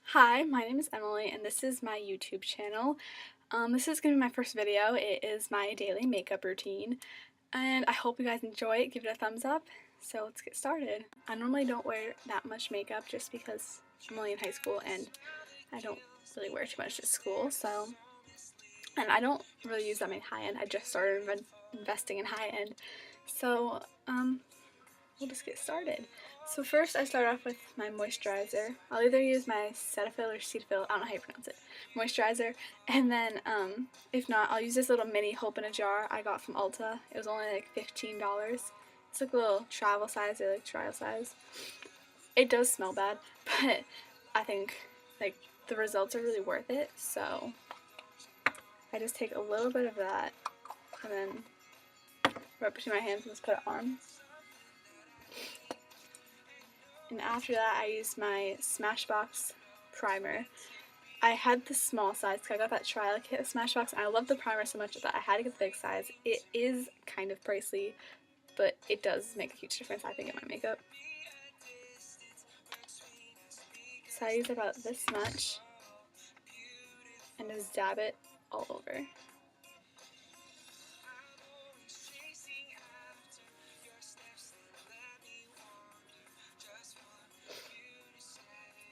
Hi, my name is Emily and this is my YouTube channel. This is going to be my first video. It is my daily makeup routine and I hope you guys enjoy it. Give it a thumbs up. So let's get started. I normally don't wear that much makeup just because I'm only in high school and I don't really wear too much at school. And I don't really use that many high-end. I just started investing in high-end. So we'll just get started. So first I start off with my moisturizer. I'll either use my Cetaphil or Cetaphil, I don't know how you pronounce it, moisturizer, and then if not, I'll use this little mini Hope in a Jar I got from Ulta. It was only like $15. It's like a little travel size, or like trial size. It does smell bad, but I think like the results are really worth it, so I just take a little bit of that and then rub it between my hands and just put it on. And after that, I use my Smashbox primer. I had the small size because I got that trial kit of Smashbox, and I love the primer so much that I had to get the big size. It is kind of pricey, but it does make a huge difference, I think, in my makeup. So I use about this much and just dab it all over.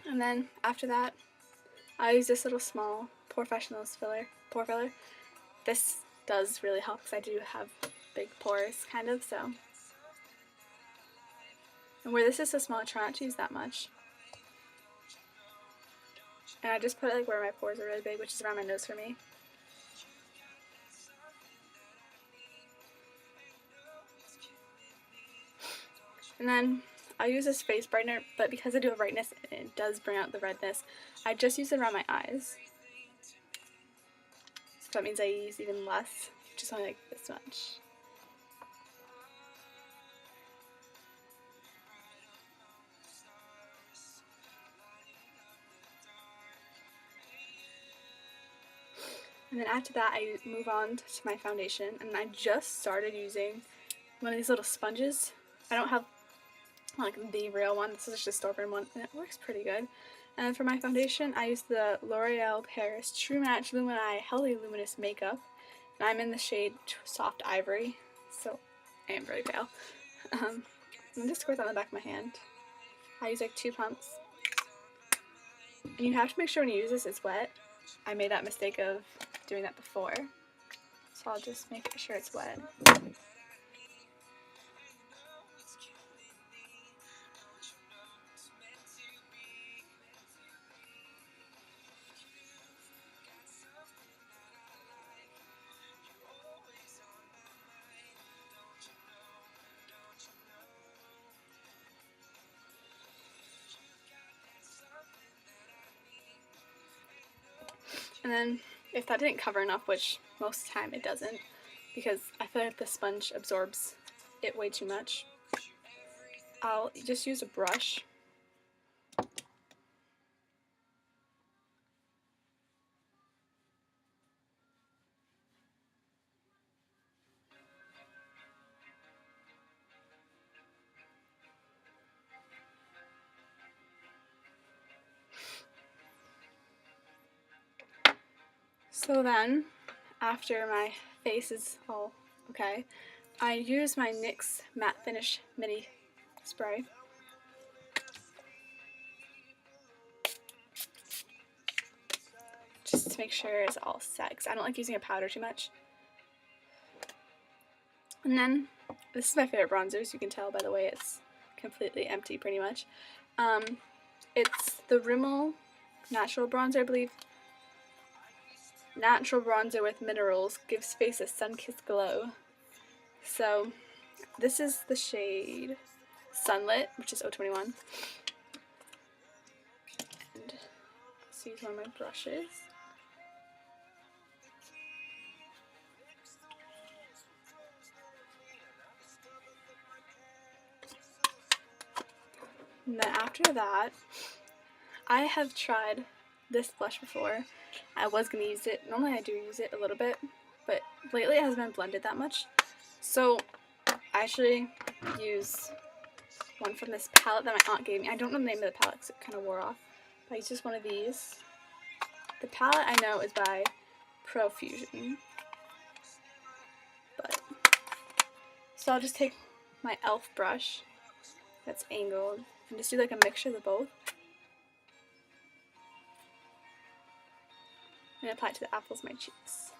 And then after that, I use this little small Porefessional's pore filler. This does really help because I do have big pores, kind of, so. And where this is so small, I try not to use that much. And I just put it like where my pores are really big, which is around my nose for me. And then I use this face brightener, but because I do have redness and it does bring out the redness, I just use it around my eyes. So that means I use even less, just only like this much. And then after that, I move on to my foundation, and I just started using one of these little sponges. I don't have like the real one, this is just a store-brand one, and it works pretty good. And then for my foundation, I use the L'Oreal Paris True Match Lumini Healthy Luminous Makeup, and I'm in the shade Soft Ivory, so I am very pale. And just squirt that on the back of my hand. I use like 2 pumps. And you have to make sure when you use this it's wet. I made that mistake of doing that before, so I'll just make sure it's wet. And then if that didn't cover enough, which most of the time it doesn't, because I feel like the sponge absorbs it way too much, I'll just use a brush . So then, after my face is all okay, I use my NYX Matte Finish Mini Spray. Just to make sure it's all set, because I don't like using a powder too much. And then, this is my favorite bronzer, as you can tell by the way it's completely empty pretty much. It's the Rimmel Natural Bronzer, I believe. Natural bronzer with minerals, gives face a sun-kissed glow. So this is the shade Sunlit, which is 021. And let's use one of my brushes. And then after that, I have tried this blush before. I was going to use it. Normally I do use it a little bit, but lately it hasn't been blended that much. So I actually use one from this palette that my aunt gave me. I don't know the name of the palette because it kind of wore off. But I used just one of these. The palette I know is by Profusion. So I'll just take my e.l.f. brush that's angled and just do like a mixture of the both. And apply it to the apples of my cheeks.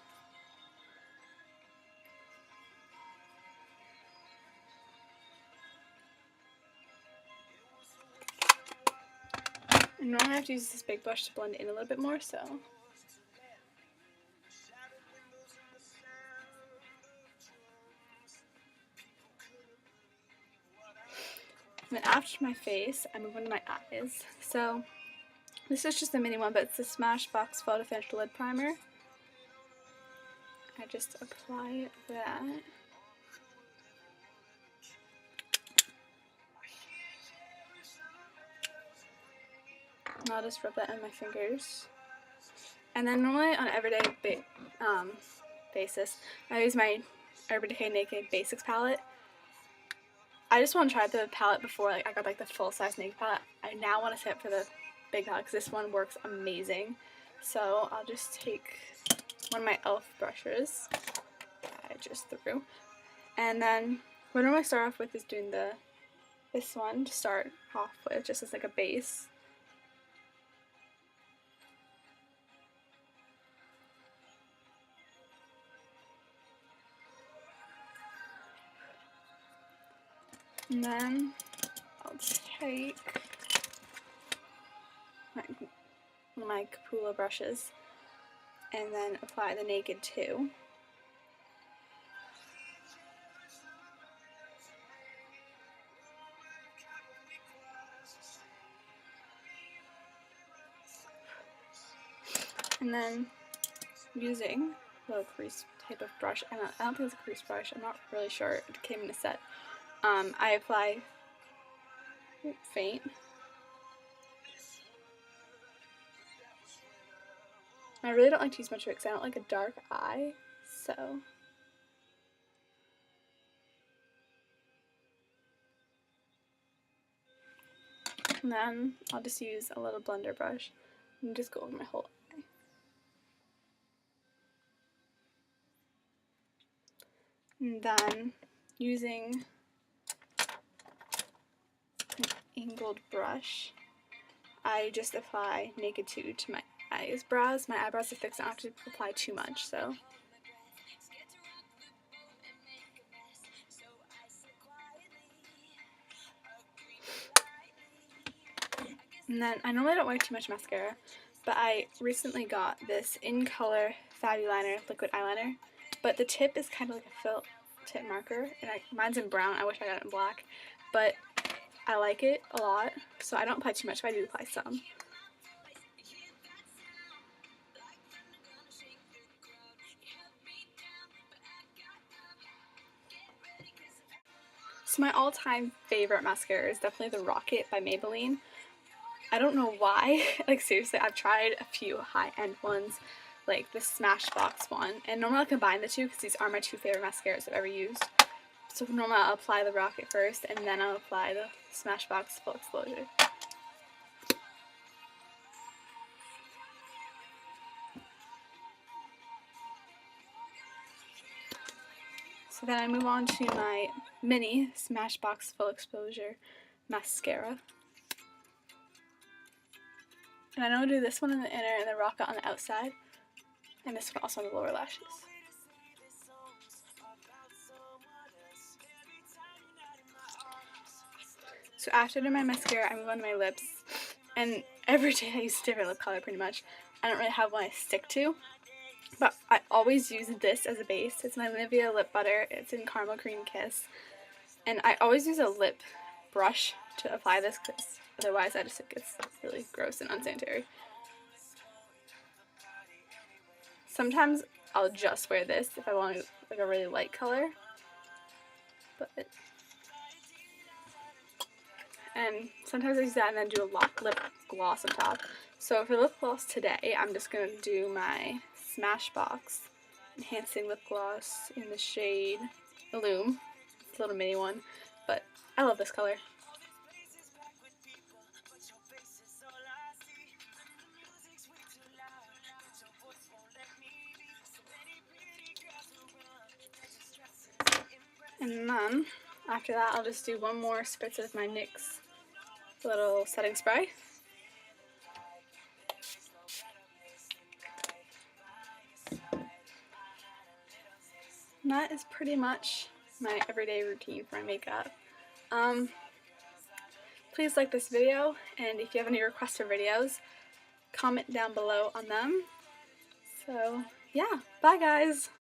And normally I have to use this big brush to blend it in a little bit more, so. And then after my face, I move on to my eyes. So this is just a mini one, but it's the Smashbox Photo Finish Lid Primer. I just apply that. And I'll just rub that on my fingers. And then normally on an everyday basis, I use my Urban Decay Naked Basics palette. I just want to try the palette before I got like the full size Naked palette. I now want to set up for the big palette because this one works amazing. So I'll just take one of my e.l.f. brushes I just threw, and then what I normally start off with is doing this one to start off with, just as like a base. And then I'll take one of my Capullo brushes and then apply the Naked 2. And then using a little crease type of brush, and I don't think it's a crease brush, I'm not really sure, it came in a set. I apply Faint. I really don't like to use much of it because I don't like a dark eye, so. And then I'll just use a little blender brush and just go over my whole eye. And then using an angled brush, I just apply Naked 2 to my eyebrows. My eyebrows are fixed, I don't have to apply too much, so. And then I normally don't wear too much mascara, but I recently got this In Color Fabuliner liquid eyeliner, but the tip is kind of like a felt tip marker, and mine's in brown. I wish I got it in black, but I like it a lot, so I don't apply too much, but I do apply some. So my all-time favorite mascara is definitely the Rocket by Maybelline. I don't know why, like seriously, I've tried a few high-end ones, like the Smashbox one, and normally I'll combine the two because these are my two favorite mascaras I've ever used. So normally I'll apply the Rocket first, and then I'll apply the Smashbox Full Exposure. So then I move on to my mini Smashbox Full Exposure mascara. And I know I'll do this one in the inner and the Rocket on the outside, and this one also on the lower lashes. So after I do my mascara, I move on to my lips, and every day I use a different lip color pretty much. I don't really have one I stick to, but I always use this as a base. It's my Nivea Lip Butter. It's in Caramel Cream Kiss, and I always use a lip brush to apply this because otherwise I just think it's really gross and unsanitary. Sometimes I'll just wear this if I want like a really light color, and sometimes I use that and then do a lip gloss on top. So for lip gloss today, I'm just going to do my Smashbox Enhancing Lip Gloss in the shade Illume. It's a little mini one. but I love this color. And then, after that, I'll just do one more spritz of my NYX little setting spray. And that is pretty much my everyday routine for my makeup. Please like this video, and if you have any requests for videos, comment down below on them. So, yeah, bye guys!